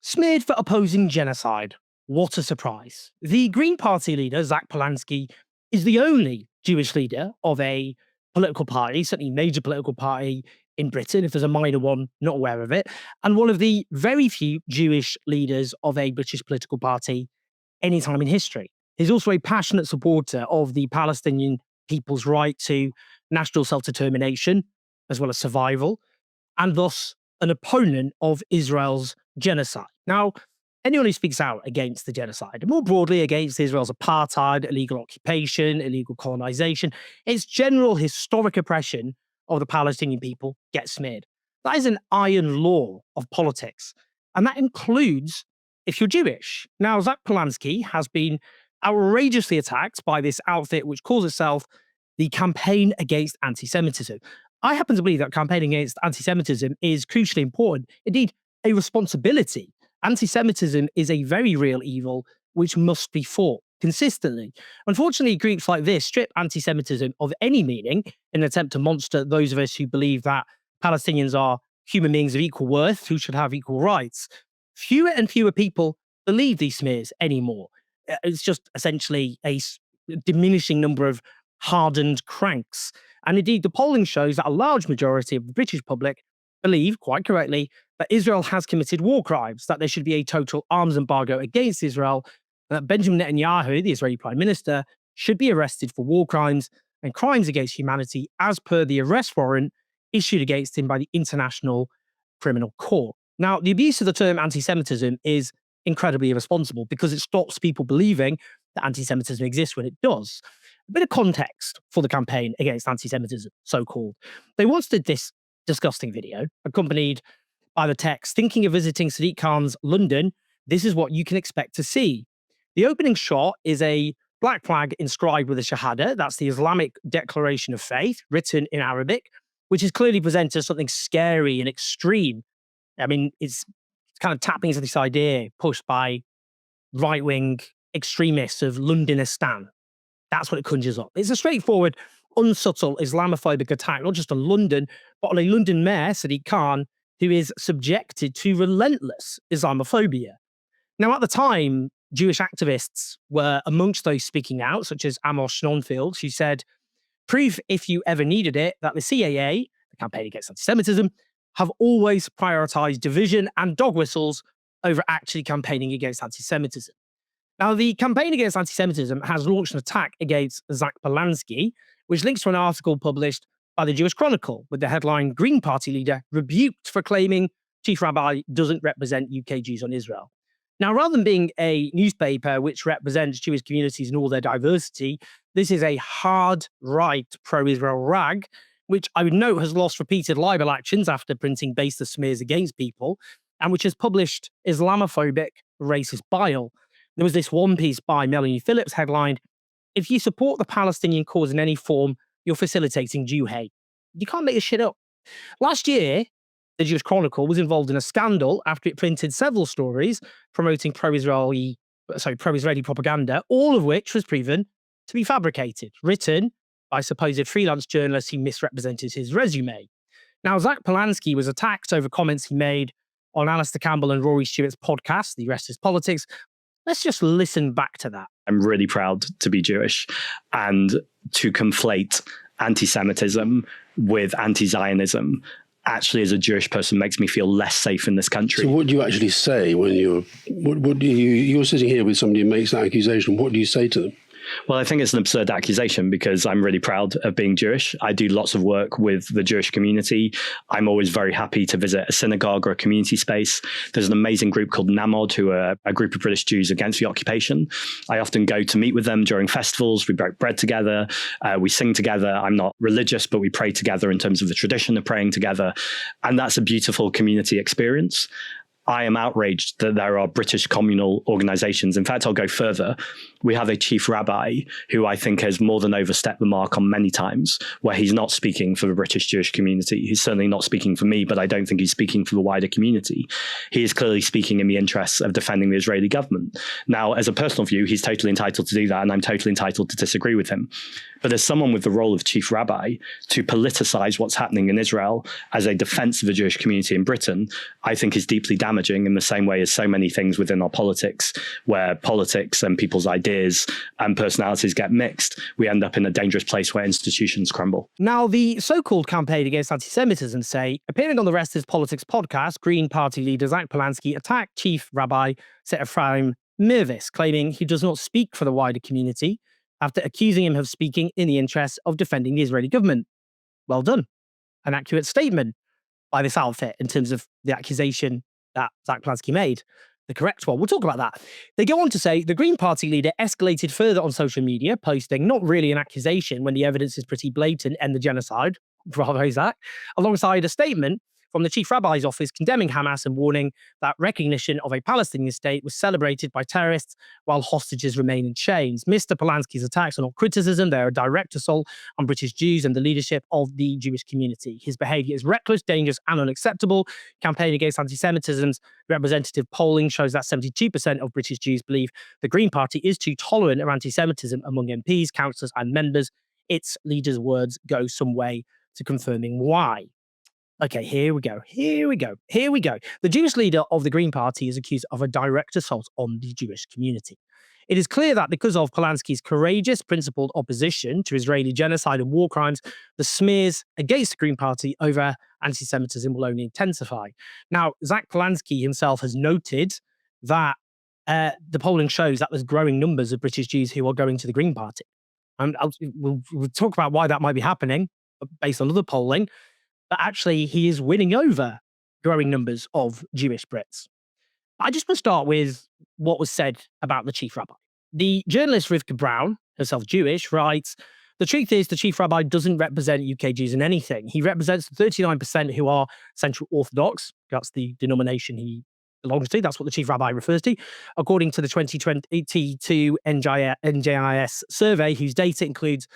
Smeared for opposing genocide. What a surprise. The Green Party leader, Zack Palansky, is the only Jewish leader of a political party, certainly major political party in Britain. If there's a minor one, not aware of it. And one of the very few Jewish leaders of a British political party any time in history. He's also a passionate supporter of the Palestinian people's right to national self-determination, as well as survival, and thus an opponent of Israel's genocide. Now, anyone who speaks out against the genocide, and more broadly against Israel's apartheid, illegal occupation, illegal colonization, its general historic oppression of the Palestinian people, gets smeared. That is an iron law of politics, and that includes if you're Jewish. Now, Zack Palansky has been outrageously attacked by this outfit which calls itself the Campaign Against Anti-Semitism. I happen to believe that campaigning against anti-Semitism is crucially important, indeed, a responsibility. Anti-Semitism is a very real evil which must be fought consistently. Unfortunately, groups like this strip anti-Semitism of any meaning in an attempt to monster those of us who believe that Palestinians are human beings of equal worth who should have equal rights. Fewer and fewer people believe these smears anymore. It's just essentially a diminishing number of hardened cranks. And indeed, the polling shows that a large majority of the British public believe, quite correctly, that Israel has committed war crimes, that there should be a total arms embargo against Israel, and that Benjamin Netanyahu, the Israeli Prime Minister, should be arrested for war crimes and crimes against humanity as per the arrest warrant issued against him by the International Criminal Court. Now, the abuse of the term anti-Semitism is incredibly irresponsible because it stops people believing that anti-Semitism exists when it does. A bit of context for the campaign against anti-Semitism, so-called. They once did this disgusting video, accompanied by the text, thinking of visiting Sadiq Khan's London, this is what you can expect to see. The opening shot is a black flag inscribed with a Shahada, that's the Islamic Declaration of Faith, written in Arabic, which is clearly presented as something scary and extreme. I mean, it's kind of tapping into this idea pushed by right-wing extremists of Londonistan. That's what it conjures up. It's a straightforward, unsubtle Islamophobic attack, not just on London, but on a London mayor, Sadiq Khan, who is subjected to relentless Islamophobia. Now, at the time, Jewish activists were amongst those speaking out, such as Amos Schonfield, who said, proof, if you ever needed it, that the CAA, the Campaign Against Anti-Semitism, have always prioritized division and dog whistles over actually campaigning against anti-Semitism. Now, the Campaign Against Anti-Semitism has launched an attack against Zack Palansky, which links to an article published by the Jewish Chronicle with the headline, Green Party leader rebuked for claiming chief rabbi doesn't represent UK Jews on Israel. Now, rather than being a newspaper which represents Jewish communities in all their diversity, this is a hard right pro-Israel rag, which I would note has lost repeated libel actions after printing baseless smears against people, and which has published Islamophobic racist bile. There was this one piece by Melanie Phillips headlined, if you support the Palestinian cause in any form, you're facilitating Jew hate. You can't make this shit up. Last year, the Jewish Chronicle was involved in a scandal after it printed several stories promoting pro-Israeli propaganda, all of which was proven to be fabricated, written by supposed freelance journalists who misrepresented his resume. Now, Zack Palansky was attacked over comments he made on Alistair Campbell and Rory Stewart's podcast, The Rest is Politics. Let's just listen back to that. I'm really proud to be Jewish, and to conflate anti-Semitism with anti-Zionism actually, as a Jewish person, makes me feel less safe in this country. So what do you actually say when you're sitting here with somebody who makes that accusation? What do you say to them? Well, I think it's an absurd accusation because I'm really proud of being Jewish. I do lots of work with the Jewish community. I'm always very happy to visit a synagogue or a community space. There's an amazing group called Namod, who are a group of British Jews against the occupation. I often go to meet with them during festivals. We break bread together. We sing together. I'm not religious, but we pray together in terms of the tradition of praying together. And that's a beautiful community experience. I am outraged that there are British communal organizations. In fact, I'll go further. We have a chief rabbi who I think has more than overstepped the mark on many times, where he's not speaking for the British Jewish community. He's certainly not speaking for me, but I don't think he's speaking for the wider community. He is clearly speaking in the interests of defending the Israeli government. Now, as a personal view, he's totally entitled to do that, and I'm totally entitled to disagree with him. But as someone with the role of chief rabbi, to politicize what's happening in Israel as a defense of the Jewish community in Britain, I think is deeply damaging. damaging in the same way as so many things within our politics, where politics and people's ideas and personalities get mixed. We end up in a dangerous place where institutions crumble. Now, the so-called campaign against anti-Semitism say, appearing on the Rest is Politics podcast, Green Party leader Zack Palansky attacked Chief Rabbi Ephraim Mirvis, claiming he does not speak for the wider community after accusing him of speaking in the interest of defending the Israeli government. Well done. An accurate statement by this outfit in terms of the accusation that Zack Palansky made. The correct one. We'll talk about that. They go on to say the Green Party leader escalated further on social media, posting not really an accusation when the evidence is pretty blatant, end the genocide, bravo Zack, alongside a statement from the Chief Rabbi's office condemning Hamas and warning that recognition of a Palestinian state was celebrated by terrorists while hostages remain in chains. Mr. Palansky's attacks are not criticism, they are a direct assault on British Jews and the leadership of the Jewish community. His behaviour is reckless, dangerous and unacceptable. Campaign against anti-Semitism's representative polling shows that 72% of British Jews believe the Green Party is too tolerant of anti-Semitism among MPs, councillors and members. Its leader's words go some way to confirming why. Okay, here we go. The Jewish leader of the Green Party is accused of a direct assault on the Jewish community. It is clear that because of Palansky's courageous, principled opposition to Israeli genocide and war crimes, the smears against the Green Party over anti-Semitism will only intensify. Now, Zack Palansky himself has noted that the polling shows that there's growing numbers of British Jews who are going to the Green Party. And we'll talk about why that might be happening based on other polling. But actually, he is winning over growing numbers of Jewish Brits. I just want to start with what was said about the Chief Rabbi. The journalist Rivka Brown, herself Jewish, writes, the truth is the Chief Rabbi doesn't represent UK Jews in anything. He represents the 39% who are Central Orthodox. That's the denomination he belongs to. That's what the Chief Rabbi refers to. According to the 2022 NJIS survey, whose data includes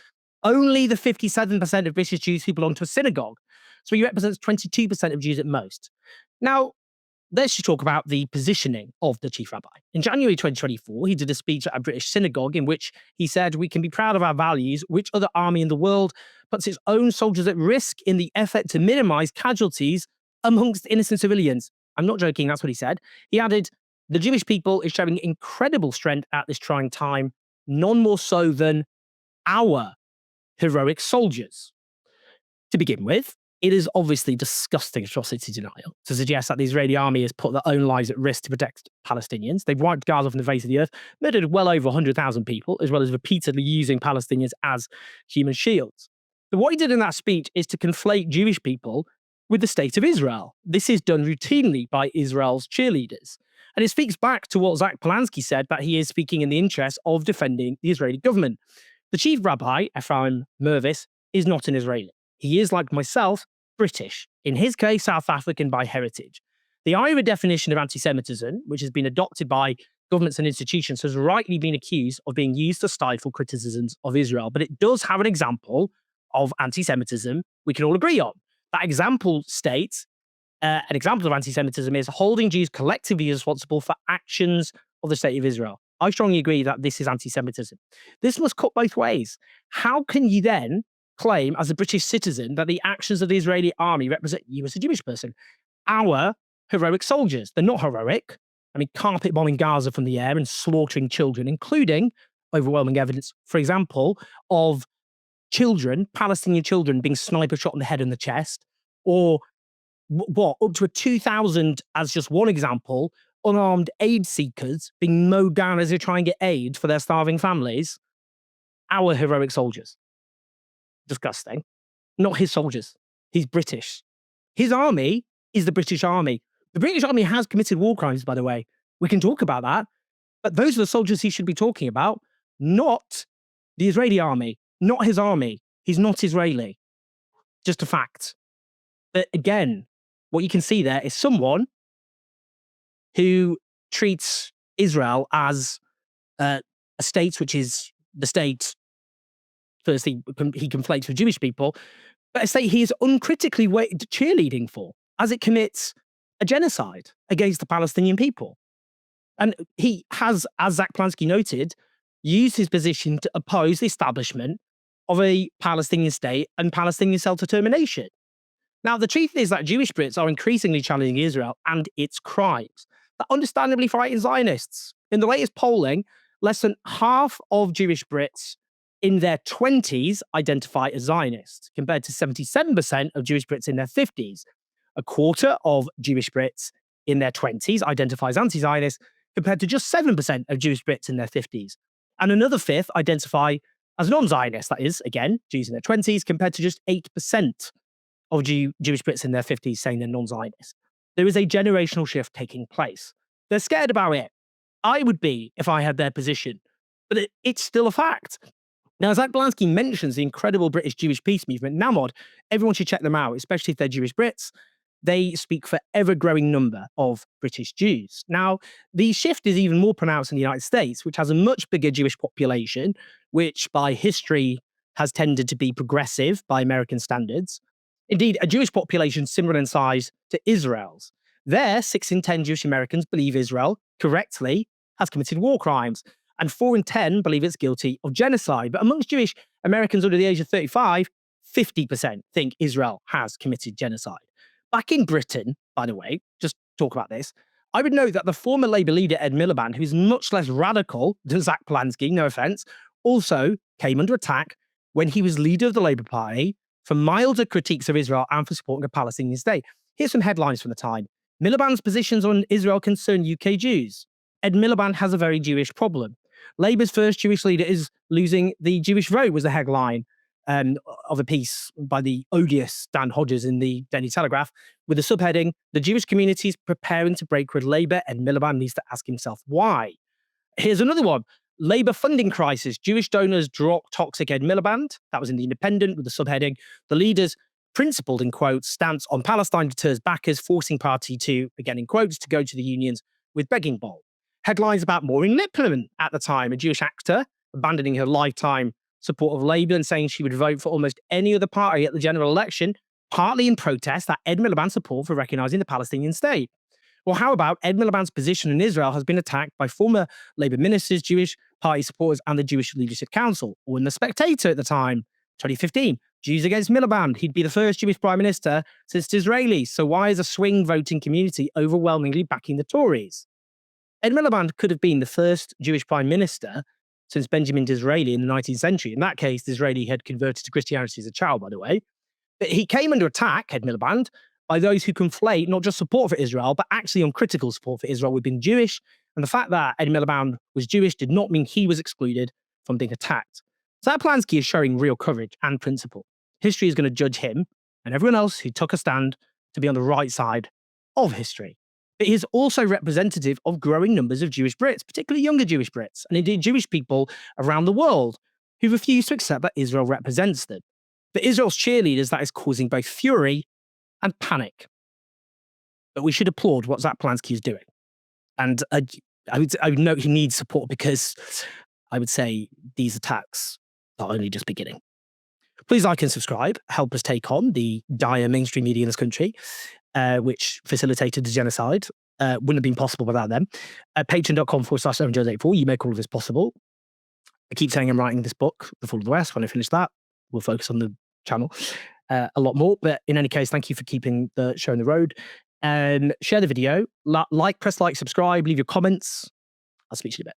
only the 57% of British Jews who belong to a synagogue. So he represents 22% of Jews at most. Now, let's just talk about the positioning of the Chief Rabbi. In January 2024, he did a speech at a British synagogue in which he said, we can be proud of our values. Which other army in the world puts its own soldiers at risk in the effort to minimize casualties amongst innocent civilians? I'm not joking, that's what he said. He added, the Jewish people is showing incredible strength at this trying time, none more so than our heroic soldiers. To begin with, it is obviously disgusting atrocity denial to suggest that the Israeli army has put their own lives at risk to protect Palestinians. They've wiped Gaza from the face of the earth, murdered well over 100,000 people, as well as repeatedly using Palestinians as human shields. But what he did in that speech is to conflate Jewish people with the state of Israel. This is done routinely by Israel's cheerleaders. And it speaks back to what Zack Palansky said, that he is speaking in the interest of defending the Israeli government. The Chief Rabbi, Ephraim Mirvis, is not an Israeli. He is, like myself, British, in his case, South African by heritage. The IRA definition of anti-Semitism, which has been adopted by governments and institutions, has rightly been accused of being used to stifle criticisms of Israel. But it does have an example of anti-Semitism we can all agree on. That example states, an example of anti-Semitism is holding Jews collectively responsible for actions of the state of Israel. I strongly agree that this is anti-Semitism. This must cut both ways. How can you then claim as a British citizen that the actions of the Israeli army represent you as a Jewish person? Our heroic soldiers, they're not heroic. I mean, carpet bombing Gaza from the air and slaughtering children, including overwhelming evidence, for example, of children, Palestinian children, being sniper shot in the head and the chest, or up to 2,000, as just one example, unarmed aid seekers being mowed down as they try and get aid for their starving families. Our heroic soldiers. Disgusting. Not his soldiers. He's British. His army is the British army. The British army has committed war crimes, by the way. We can talk about that. But those are the soldiers he should be talking about, not the Israeli army, not his army. He's not Israeli. Just a fact. But again, what you can see there is someone who treats Israel as a state which is the state, firstly, he conflates with Jewish people, but a state he is uncritically cheerleading for as it commits a genocide against the Palestinian people. And he has, as Zack Palansky noted, used his position to oppose the establishment of a Palestinian state and Palestinian self-determination. Now, the truth is that Jewish Brits are increasingly challenging Israel and its crimes. That understandably frightens Zionists. In the latest polling, less than half of Jewish Brits in their 20s identify as Zionists, compared to 77% of Jewish Brits in their 50s. A quarter of Jewish Brits in their 20s identify as anti-Zionist, compared to just 7% of Jewish Brits in their 50s. And another fifth identify as non-Zionist, that is, again, Jews in their 20s, compared to just 8% of Jewish Brits in their 50s saying they're non-Zionist. There is a generational shift taking place. They're scared about it. I would be if I had their position, but it's still a fact. Now, Zack Palansky mentions the incredible British Jewish peace movement, NAMOD. Everyone should check them out, especially if they're Jewish Brits. They speak for ever-growing number of British Jews. Now, the shift is even more pronounced in the United States, which has a much bigger Jewish population, which by history has tended to be progressive by American standards. Indeed, a Jewish population similar in size to Israel's. There, 6 in 10 Jewish Americans believe Israel, correctly, has committed war crimes, and 4 in 10 believe it's guilty of genocide. But amongst Jewish Americans under the age of 35, 50% think Israel has committed genocide. Back in Britain, by the way, just talk about this, I would note that the former Labour leader Ed Miliband, who's much less radical than Zack Palansky, no offence, also came under attack when he was leader of the Labour Party for milder critiques of Israel and for supporting a Palestinian state. Here's some headlines from the time. Miliband's positions on Israel concern UK Jews. Ed Miliband has a very Jewish problem. Labour's first Jewish leader is losing the Jewish vote was the headline of a piece by the odious Dan Hodges in the Daily Telegraph, with the subheading, "The Jewish community is preparing to break with Labour and Miliband needs to ask himself why." Here's another one. Labour funding crisis. Jewish donors drop toxic Ed Miliband. That was in The Independent with the subheading, "The leader's principled, in quotes, stance on Palestine deters backers, forcing party to, again in quotes, to go to the unions with begging bowl." Headlines about Maureen Lipman at the time, a Jewish actor, abandoning her lifetime support of Labour and saying she would vote for almost any other party at the general election, partly in protest at Ed Miliband's support for recognising the Palestinian state. Or how about Ed Miliband's position in Israel has been attacked by former Labour ministers, Jewish party supporters, and the Jewish Leadership Council? Or in The Spectator at the time, 2015, Jews against Miliband. He'd be the first Jewish prime minister since Disraeli. So why is a swing voting community overwhelmingly backing the Tories? Ed Miliband could have been the first Jewish prime minister since Benjamin Disraeli in the 19th century. In that case, Disraeli had converted to Christianity as a child, by the way. But he came under attack, Ed Miliband, by those who conflate not just support for Israel, but actually uncritical support for Israel with being Jewish. And the fact that Ed Miliband was Jewish did not mean he was excluded from being attacked. Zack Palansky is showing real courage and principle. History is going to judge him and everyone else who took a stand to be on the right side of history. But he is also representative of growing numbers of Jewish Brits, particularly younger Jewish Brits, and indeed Jewish people around the world who refuse to accept that Israel represents them. For Israel's cheerleaders, that is causing both fury and panic. But we should applaud what Zack Palansky is doing. And I would note he needs support because I would say these attacks are only just beginning. Please like and subscribe. Help us take on the dire mainstream media in this country, which facilitated the genocide. Wouldn't have been possible without them. At patreon.com/7Jones84, you make all of this possible. I keep saying I'm writing this book, The Fall of the West. When I finish that, we'll focus on the channel a lot more. But in any case, thank you for keeping the show on the road. Share the video, press like, subscribe, leave your comments. I'll speak to you in a bit.